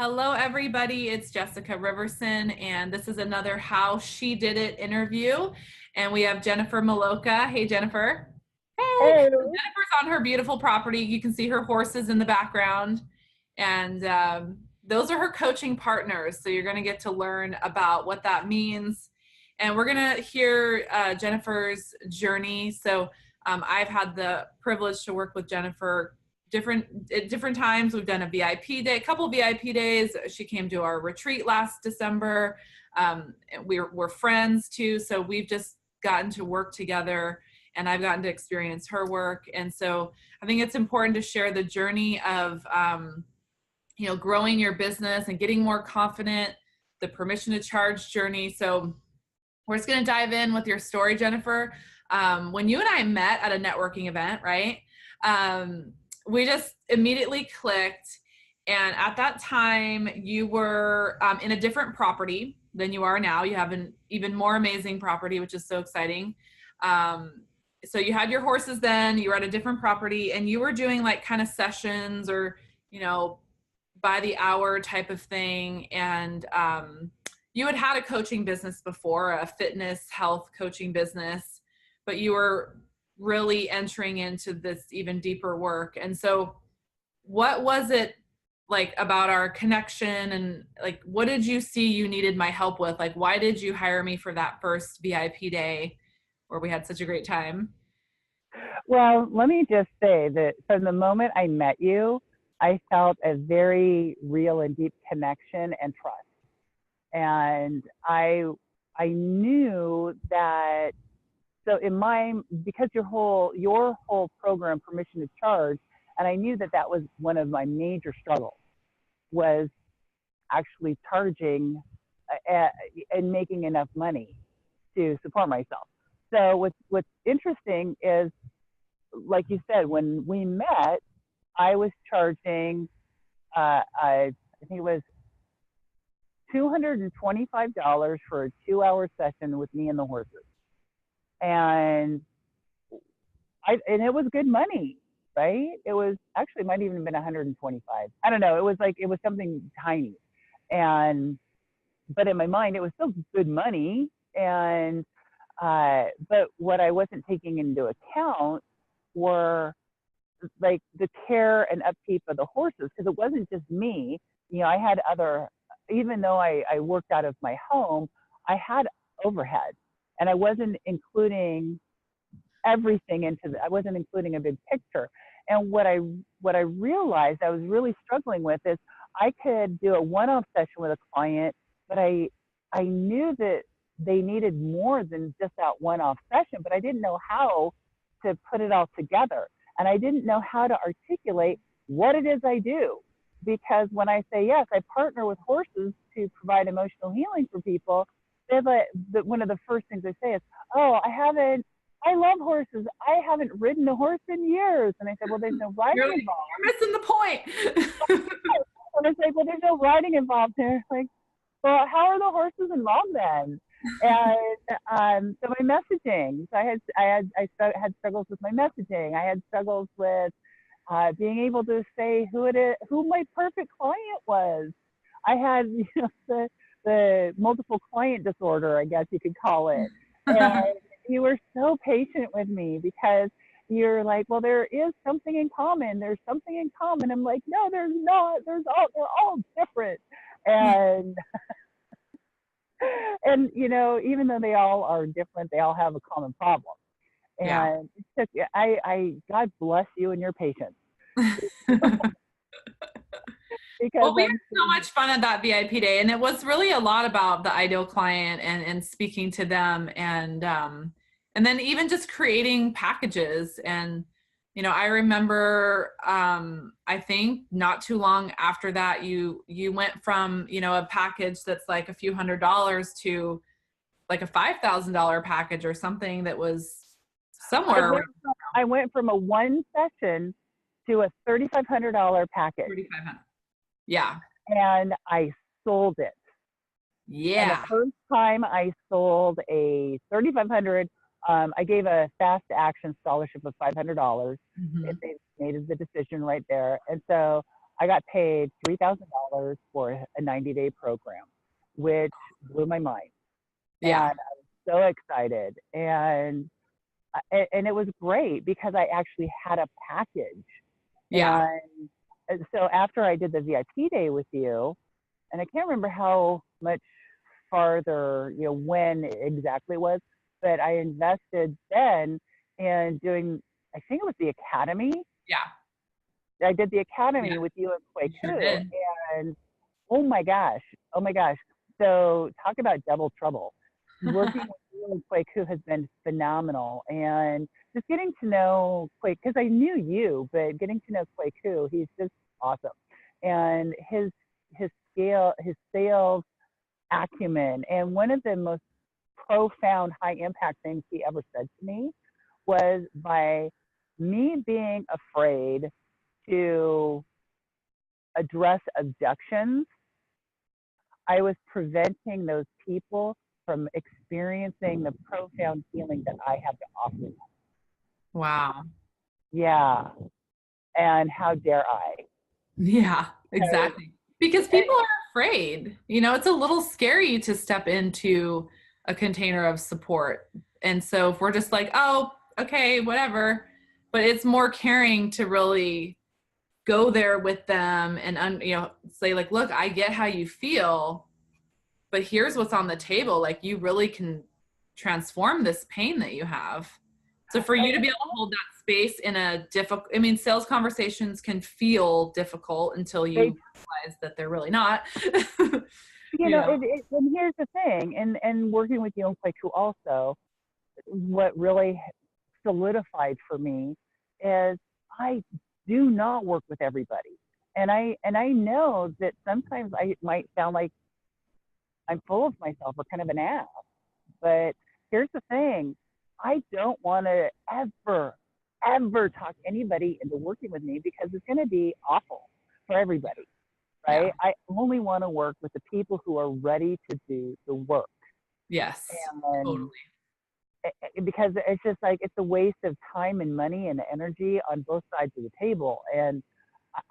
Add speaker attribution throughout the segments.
Speaker 1: Hello, everybody. It's Jessica Riverson, and this is another How She Did It interview. And we have Jennifer Malocha. Hey, Jennifer. Hey.
Speaker 2: Hey.
Speaker 1: Jennifer's on her beautiful property. You can see her horses in the background. And those are her coaching partners. So you're going to get to learn about what that means. And we're going to hear Jennifer's journey. So I've had the privilege to work with Jennifer at different times. We've done a VIP day, a couple of VIP days. She came to our retreat last December. We're friends too, so we've just gotten to work together, and I've gotten to experience her work. And so I think it's important to share the journey of growing your business and getting more confident, the permission to charge journey. So we're just going to dive in with your story, Jennifer. When you and I met at a networking event, right? We just immediately clicked. And at that time, you were in a different property than you are now. You have an even more amazing property, which is so exciting. So you had your horses then, you were at a different property, and you were doing like kind of sessions or, by the hour type of thing. And you had a coaching business before, a fitness health coaching business, but you were really entering into this even deeper work. And so what was it like about our connection, and like what did you see you needed my help with? Like, why did you hire me for that first VIP day where we had such a great time?
Speaker 2: Well, let me just say that from the moment I met you, I felt a very real and deep connection and trust. And I knew that. So because your whole program, Permission to Charge, and I knew that was one of my major struggles, was actually charging and making enough money to support myself. So what's interesting is, like you said, when we met, I was charging, I think it was $225 for a 2-hour session with me and the horses. And it was good money, right? It was actually, might even have been 125. I don't know. It was something tiny. But in my mind, it was still good money. And, but what I wasn't taking into account were like the care and upkeep of the horses, because it wasn't just me. I had even though I worked out of my home, I had overhead. And I wasn't including everything I wasn't including a big picture. And what I realized I was really struggling with is I could do a one-off session with a client, but I knew that they needed more than just that one-off session, but I didn't know how to put it all together. And I didn't know how to articulate what it is I do. Because when I say, yes, I partner with horses to provide emotional healing for people, one of the first things I say is, oh, I love horses. I haven't ridden a horse in years. And I said, well, there's no riding involved.
Speaker 1: You're missing the point.
Speaker 2: And I say, well, there's no riding involved here. Like, well, how are the horses involved then? And so my messaging, so I had struggles with my messaging. I had struggles with being able to say who my perfect client was. I had, the multiple client disorder, I guess you could call it. And you were so patient with me because you're like, well, there is something in common. There's something in common. I'm like, no, there's not. They're all different. And and even though they all are different, they all have a common problem. And I God bless you and your patience.
Speaker 1: Well, we had so much fun at that VIP day, and it was really a lot about the ideal client and speaking to them, and then even just creating packages. And I remember I think not too long after that, you went from a package that's like a few $100s to like a $5,000 package or something that was somewhere.
Speaker 2: I went from a one session to a $3,500 package.
Speaker 1: $3,500. Yeah.
Speaker 2: And I sold it.
Speaker 1: Yeah.
Speaker 2: And the first time I sold a $3,500, I gave a fast action scholarship of $500. Mm-hmm. They made the decision right there. And so I got paid $3,000 for a 90-day program, which blew my mind. And
Speaker 1: Yeah.
Speaker 2: I was so excited. And it was great because I actually had a package.
Speaker 1: Yeah.
Speaker 2: And so after I did the VIP day with you, and I can't remember how much farther, when exactly it was, but I invested then in doing, I think it was the Academy.
Speaker 1: Yeah.
Speaker 2: I did the
Speaker 1: Yeah.
Speaker 2: Academy with you and
Speaker 1: You sure
Speaker 2: Kweku,
Speaker 1: did.
Speaker 2: and oh my gosh, oh my gosh. So talk about double trouble. Working with you and Kweku has been phenomenal, and just getting to know Kweku, because I knew you, but getting to know Kweku, he's just awesome, and his scale, his sales acumen, and one of the most profound, high impact things he ever said to me was by me being afraid to address objections, I was preventing those people from experiencing the profound healing that I have to offer.
Speaker 1: Wow.
Speaker 2: Yeah. And how dare I?
Speaker 1: Yeah, exactly. Because people are afraid. It's a little scary to step into a container of support. And so if we're just like, oh, okay, whatever, but it's more caring to really go there with them and say like, look, I get how you feel, but here's what's on the table. Like you really can transform this pain that you have. So for you to be able to hold that space in a difficult, sales conversations can feel difficult until you realize that they're really not.
Speaker 2: And here's the thing, and working with you and Kweku also, what really solidified for me is I do not work with everybody. And I know that sometimes I might sound like I'm full of myself or kind of an ass. But here's the thing, I don't want to ever talk anybody into working with me because it's going to be awful for everybody, right?
Speaker 1: Yeah.
Speaker 2: I only want to work with the people who are ready to do the work.
Speaker 1: Yes,
Speaker 2: And
Speaker 1: totally.
Speaker 2: because it's just like, it's a waste of time and money and energy on both sides of the table. And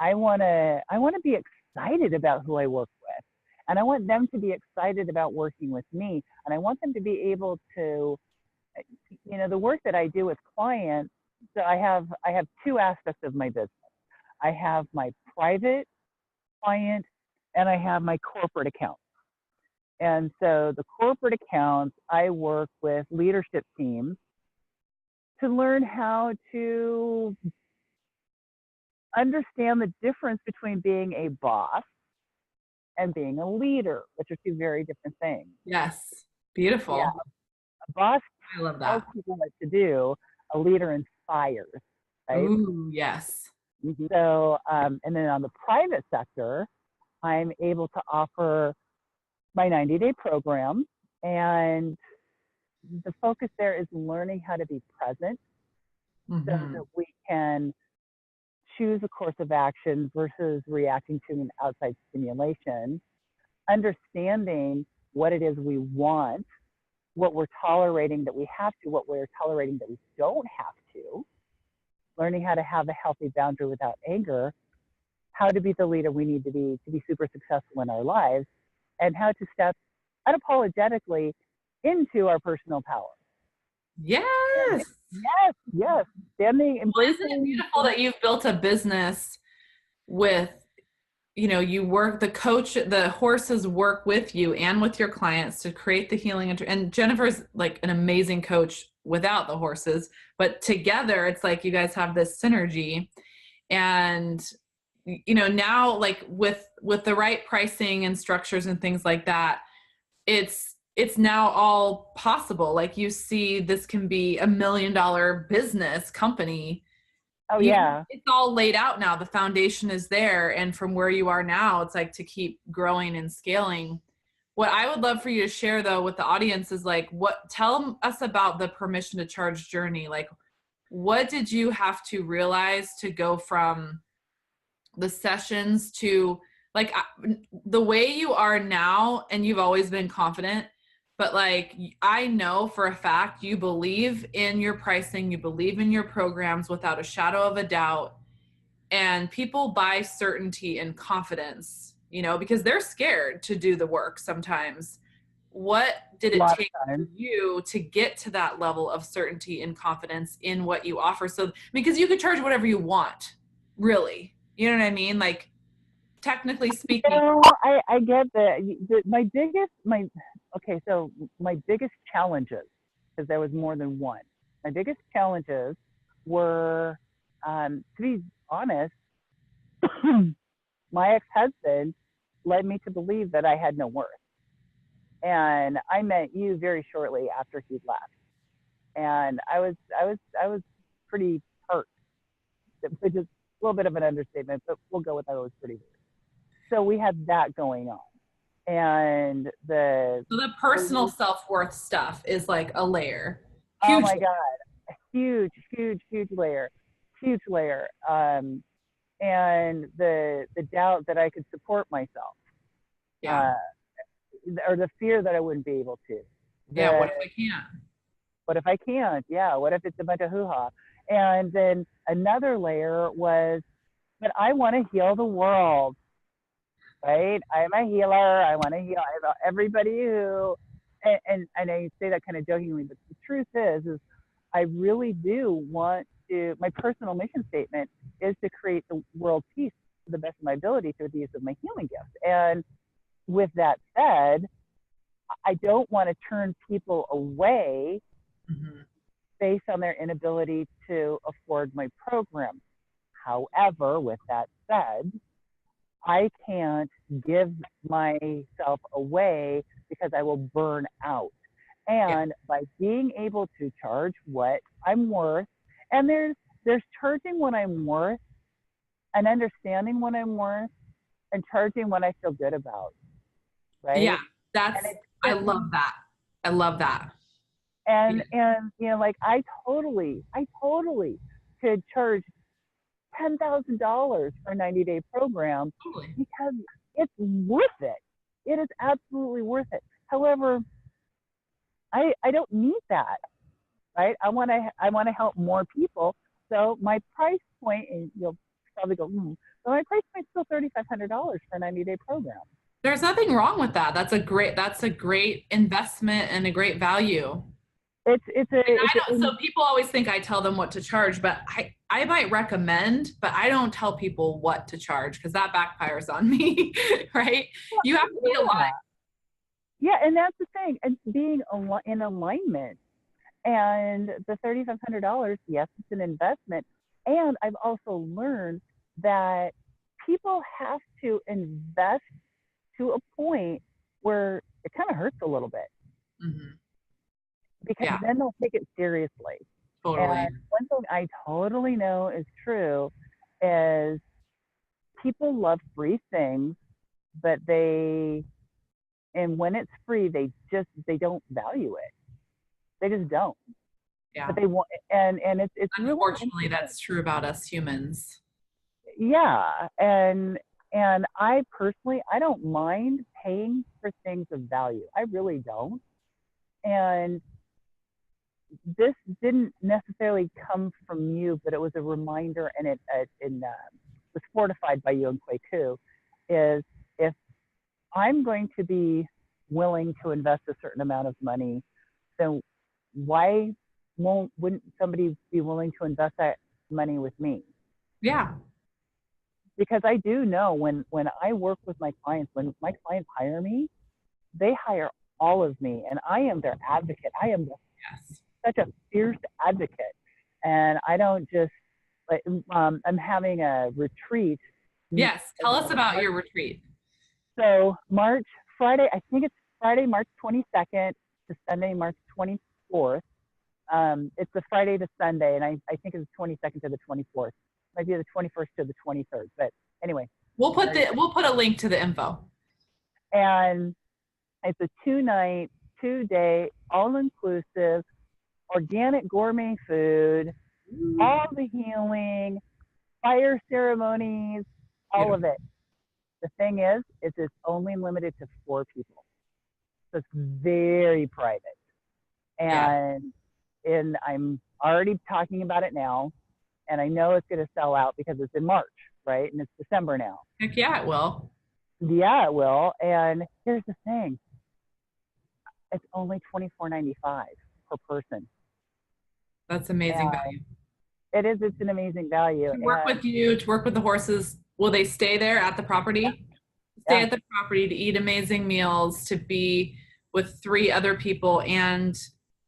Speaker 2: I want to be excited about who I work with. And I want them to be excited about working with me. And I want them to be able to, the work that I do with clients. So I have two aspects of my business. I have my private client and I have my corporate account. And so the corporate accounts, I work with leadership teams to learn how to understand the difference between being a boss and being a leader, which are two very different things.
Speaker 1: Yes.
Speaker 2: Yeah,
Speaker 1: Beautiful.
Speaker 2: a boss
Speaker 1: I love
Speaker 2: tells
Speaker 1: that.
Speaker 2: people what to do, a leader inspires, right?
Speaker 1: Ooh, yes.
Speaker 2: So, and then on the private sector, I'm able to offer my 90-day program. And the focus there is learning how to be present so that we can choose a course of action versus reacting to an outside stimulation, understanding what it is we want, what we're tolerating that we have to, what we're tolerating that we don't have to, learning how to have a healthy boundary without anger, how to be the leader we need to be super successful in our lives, and how to step unapologetically into our personal power.
Speaker 1: Yes.
Speaker 2: Yes. Standing,
Speaker 1: Well, isn't it
Speaker 2: embracing.
Speaker 1: beautiful that you've built a business with, you work, the horses work with you and with your clients to create the healing. And Jennifer's like an amazing coach without the horses, but together it's like you guys have this synergy. And, now like with the right pricing and structures and things like that, it's now all possible. Like you see, this can be $1 million business company.
Speaker 2: Oh, yeah.
Speaker 1: It's all laid out now. The foundation is there. And from where you are now, it's like to keep growing and scaling. What I would love for you to share though with the audience is like, tell us about the permission to charge journey. Like, what did you have to realize to go from the sessions to like the way you are now? And you've always been confident, but like, I know for a fact you believe in your pricing, you believe in your programs without a shadow of a doubt. And people buy certainty and confidence, you know, because they're scared to do the work sometimes. What did
Speaker 2: A
Speaker 1: it
Speaker 2: lot of
Speaker 1: take for
Speaker 2: times.
Speaker 1: you to get to that level of certainty and confidence in what you offer? So, because you could charge whatever you want, really. You know what I mean? Like, technically speaking.
Speaker 2: No, I get that. Okay, so my biggest challenges, because there was more than one, my biggest challenges were, to be honest, my ex-husband led me to believe that I had no worth. And I met you very shortly after he left. And I was pretty hurt, which is a little bit of an understatement, but we'll go with that. I was pretty hurt. So we had that going on. And
Speaker 1: So the personal self-worth stuff is like a layer.
Speaker 2: oh
Speaker 1: Huge.
Speaker 2: my God, huge layer, huge layer. And the doubt that I could support myself,
Speaker 1: Yeah.
Speaker 2: uh, or the fear that I wouldn't be able to.
Speaker 1: Yeah.
Speaker 2: The
Speaker 1: What if I can't?
Speaker 2: what if I can't? Yeah, what if it's a bunch of hoo-ha? And then another layer was, but I want to heal the world, right? I'm a healer. I want to heal everybody who, and I say that kind of jokingly, but the truth is I really do want to, my personal mission statement is to create the world peace to the best of my ability through the use of my healing gifts. And with that said, I don't want to turn people away
Speaker 1: Mm-hmm.
Speaker 2: based on their inability to afford my program. However, with that said, I can't give myself away because I will burn out.
Speaker 1: Yeah.
Speaker 2: And by being able to charge what I'm worth, and there's charging what I'm worth and understanding what I'm worth and charging what I feel good about,
Speaker 1: Yeah.
Speaker 2: right? And
Speaker 1: That's,
Speaker 2: it's
Speaker 1: I
Speaker 2: just,
Speaker 1: love that. I love that. Yeah.
Speaker 2: and you know, like I totally could charge $10,000 for a 90-day program
Speaker 1: Totally.
Speaker 2: because it's worth it. It is absolutely worth it. However, I don't need that, right? I want to help more people. So my price point, and you'll probably go, but my price point is still $3,500 for a 90-day program.
Speaker 1: There's nothing wrong with that. That's a great investment and a great value.
Speaker 2: It's a
Speaker 1: And
Speaker 2: it's
Speaker 1: I don't,
Speaker 2: a
Speaker 1: so people always think I tell them what to charge, but I might recommend, but I don't tell people what to charge because that backfires on me, right? You have to be aligned.
Speaker 2: yeah, and that's the thing. And being in alignment. And the $3,500, yes, it's an investment. And I've also learned that people have to invest to a point where it kind of hurts a little bit
Speaker 1: Mm-hmm.
Speaker 2: because
Speaker 1: Yeah,
Speaker 2: then they'll take it seriously.
Speaker 1: totally.
Speaker 2: And one thing I totally know is true is people love free things, but and when it's free, they don't value it. They just don't.
Speaker 1: Yeah.
Speaker 2: But they want, and it's really
Speaker 1: Unfortunately, that's true about us humans.
Speaker 2: yeah. And I personally, I don't mind paying for things of value. I really don't. And this didn't necessarily come from you, but it was a reminder, and was fortified by you and Kweku. Is if I'm going to be willing to invest a certain amount of money, then why wouldn't somebody be willing to invest that money with me?
Speaker 1: Yeah.
Speaker 2: Because I do know when I work with my clients, when my clients hire me, they hire all of me, and I am their advocate. I am
Speaker 1: Yes.
Speaker 2: such a fierce advocate, and I don't just like. I'm having a retreat.
Speaker 1: Yes. Tell us about your retreat.
Speaker 2: So Friday, I think it's Friday, March 22nd to Sunday, March 24th. It's the Friday to Sunday, and I think it's the 22nd to the 24th. Might be the 21st to the 23rd, but anyway.
Speaker 1: We'll put a link to the info.
Speaker 2: And it's a 2-night, 2-day, all-inclusive, organic gourmet food, all the healing, fire ceremonies, all of it. The thing is it's only limited to 4 people. So it's very private.
Speaker 1: Yeah.
Speaker 2: And I'm already talking about it now, and I know it's going to sell out because it's in March. right? And it's December now.
Speaker 1: Heck yeah, it will.
Speaker 2: Yeah, it will. And here's the thing, it's only $24.95 per person.
Speaker 1: That's amazing
Speaker 2: And
Speaker 1: value.
Speaker 2: it's an amazing value.
Speaker 1: To work
Speaker 2: And
Speaker 1: with you, to work with the horses, will they stay there at the property? Stay
Speaker 2: yeah,
Speaker 1: at the property to eat amazing meals, to be with three other people and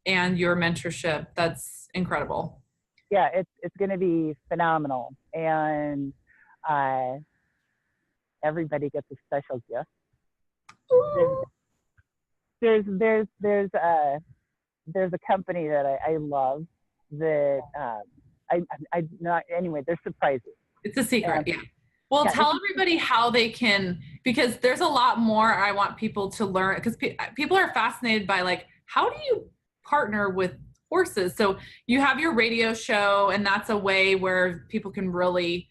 Speaker 1: your mentorship. That's incredible.
Speaker 2: yeah, it's going to be phenomenal. And uh, everybody gets a special gift. There's
Speaker 1: Ooh.
Speaker 2: there's there's there's a there's a company that I love that I not anyway. There's surprises.
Speaker 1: It's a secret.
Speaker 2: And
Speaker 1: Yeah. Well,
Speaker 2: yeah,
Speaker 1: tell everybody how they can, because there's a lot more I want people to learn, because people are fascinated by like, how do you partner with horses? So you have your radio show, and that's a way where people can really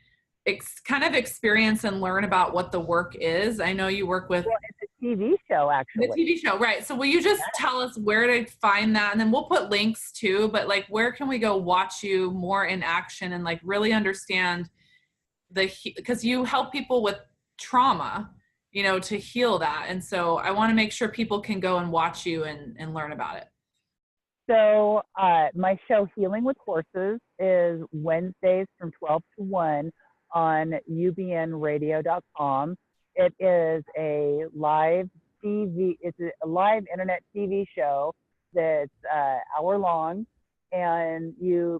Speaker 1: kind of experience and learn about what the work is. I know you work with
Speaker 2: well, it's a TV show
Speaker 1: the
Speaker 2: actually.
Speaker 1: TV show, right? So will you just tell us where to find that, and then we'll put links too, but like, where can we go watch you more in action and like really understand because you help people with trauma, to heal that. And so I want to make sure people can go and watch you and learn about it.
Speaker 2: So my show Healing with Horses is Wednesdays from 12 to 1 on ubnradio.com. It is a live TV, it's a live internet TV show that's hour long, and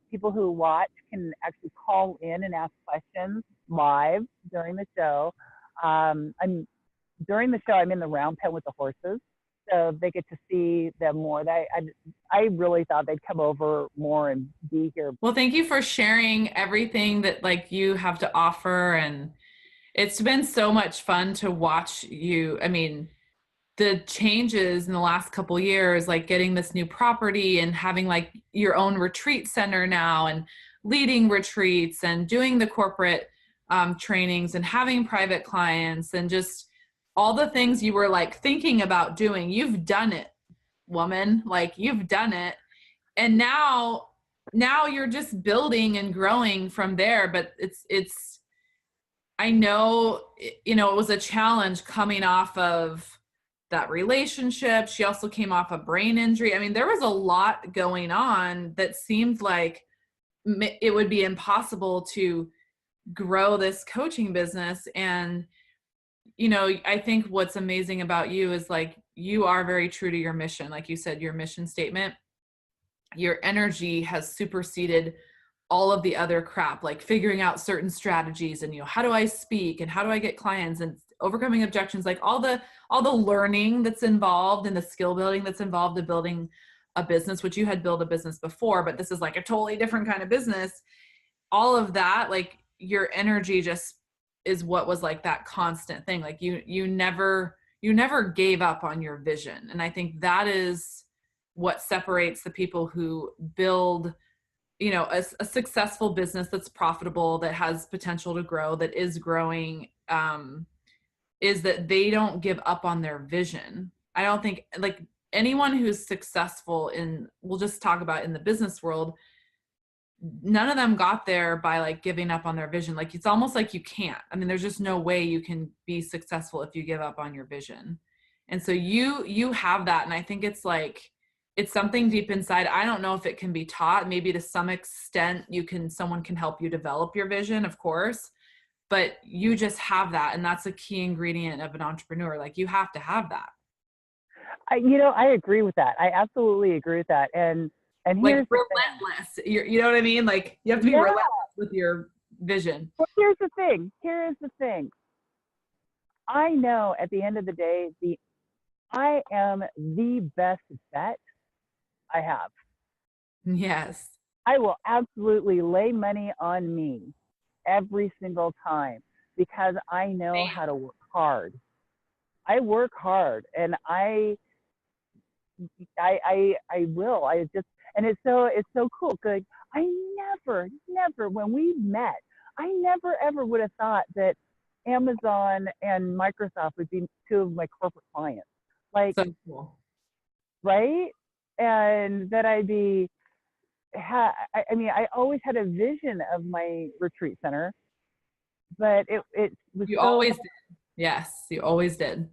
Speaker 2: people who watch can actually call in and ask questions live during the show. During the show, I'm in the round pen with the horses, so they get to see them more. I really thought they'd come over more and be here.
Speaker 1: Well, thank you for sharing everything that like you have to offer, and it's been so much fun to watch you. I mean, the changes in the last couple of years, like getting this new property and having like your own retreat center now, and leading retreats and doing the corporate trainings and having private clients, and just all the things you were like thinking about doing. You've done it, woman. Like, you've done it. And now you're just building and growing from there. But it's I know, it was a challenge coming off of that relationship. She also came off a brain injury. I mean, there was a lot going on that seemed like it would be impossible to grow this coaching business. And, I think what's amazing about you is like, you are very true to your mission. Like you said, your mission statement, your energy has superseded all of the other crap, like figuring out certain strategies and, how do I speak and how do I get clients and overcoming objections, like all the learning that's involved and the skill building that's involved in building a business, which you had built a business before, but this is like a totally different kind of business. All of that, like your energy just is what was like that constant thing. Like you never gave up on your vision. And I think that is what separates the people who build a successful business that's profitable, that has potential to grow, that is growing, is that they don't give up on their vision. I don't think like anyone who's successful we'll just talk about in the business world, none of them got there by like giving up on their vision. Like, it's almost like you can't. I mean, there's just no way you can be successful if you give up on your vision. And so you have that. And I think it's like, it's something deep inside. I don't know if it can be taught. Maybe to some extent someone can help you develop your vision, of course, but you just have that. And that's a key ingredient of an entrepreneur. Like, you have to have that.
Speaker 2: I agree with that. I absolutely agree with that. And
Speaker 1: Like,
Speaker 2: here's
Speaker 1: relentless. You know what I mean? Like, you have to be relentless with your vision.
Speaker 2: Well, here's the thing. Here is the thing. I know at the end of the day, I am the best bet I have.
Speaker 1: Yes.
Speaker 2: I will absolutely lay money on me every single time because I know how to work hard. I work hard, and I will. And it's so cool. Cause I never, when we met, I never ever would have thought that Amazon and Microsoft would be two of my corporate clients. Like,
Speaker 1: so cool.
Speaker 2: Right? And that I'd be, I mean, I always had a vision of my retreat center, but it was
Speaker 1: You
Speaker 2: so,
Speaker 1: always did. Yes, you always did.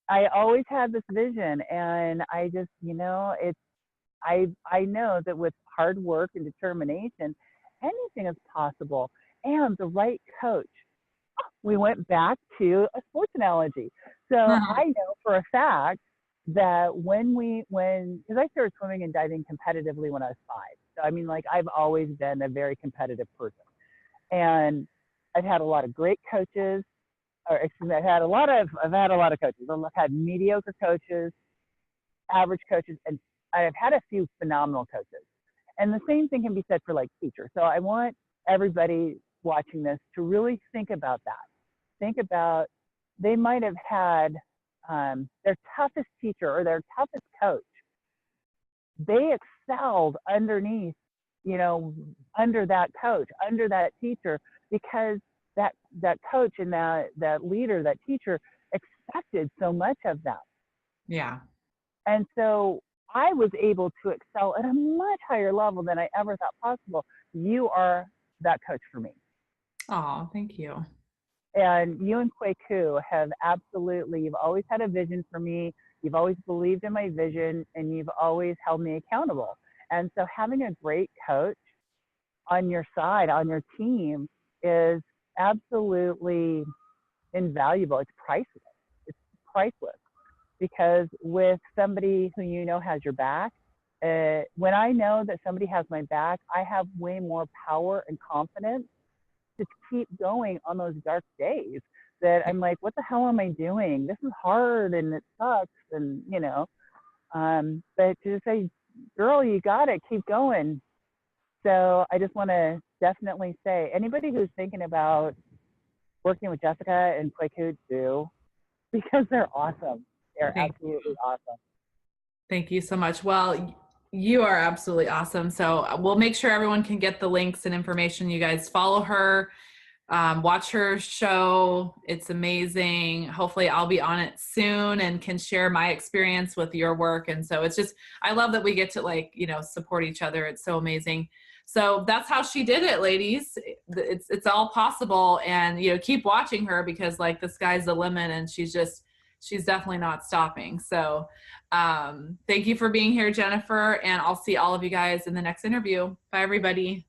Speaker 2: I always had this vision, and I just, I know that with hard work and determination, anything is possible, and the right coach. We went back to a sports analogy. So I know for a fact that because I started swimming and diving competitively when I was 5. So I mean, like, I've always been a very competitive person, and I've had a lot of great coaches. Or excuse me, I've had a lot of coaches. I've had mediocre coaches, average coaches, and I've had a few phenomenal coaches. And the same thing can be said for like teachers. So I want everybody watching this to really think about that. Think about, they might have had their toughest teacher or their toughest coach. They excelled underneath, under that coach, under that teacher, because that coach and that leader, that teacher expected so much of them.
Speaker 1: Yeah.
Speaker 2: And so I was able to excel at a much higher level than I ever thought possible. You are that coach for me.
Speaker 1: Oh, thank you.
Speaker 2: And you and Kweku have you've always had a vision for me. You've always believed in my vision, and you've always held me accountable. And so having a great coach on your side, on your team, is absolutely invaluable. It's priceless. It's priceless. Because with somebody who has your back, when I know that somebody has my back, I have way more power and confidence to keep going on those dark days that I'm like, what the hell am I doing? This is hard and it sucks. And, but to just say, girl, you got it, keep going. So I just want to definitely say, anybody who's thinking about working with Jessica and Kweku, do, because they're awesome. They're absolutely awesome.
Speaker 1: Thank you so much. Well, you are absolutely awesome. So we'll make sure everyone can get the links and information. You guys follow her, watch her show. It's amazing. Hopefully I'll be on it soon and can share my experience with your work. And so it's just, I love that we get to support each other. It's so amazing. So that's how she did it, ladies. It's all possible. And, keep watching her, because the sky's the limit, and she's definitely not stopping. So thank you for being here, Jennifer, and I'll see all of you guys in the next interview. Bye, everybody.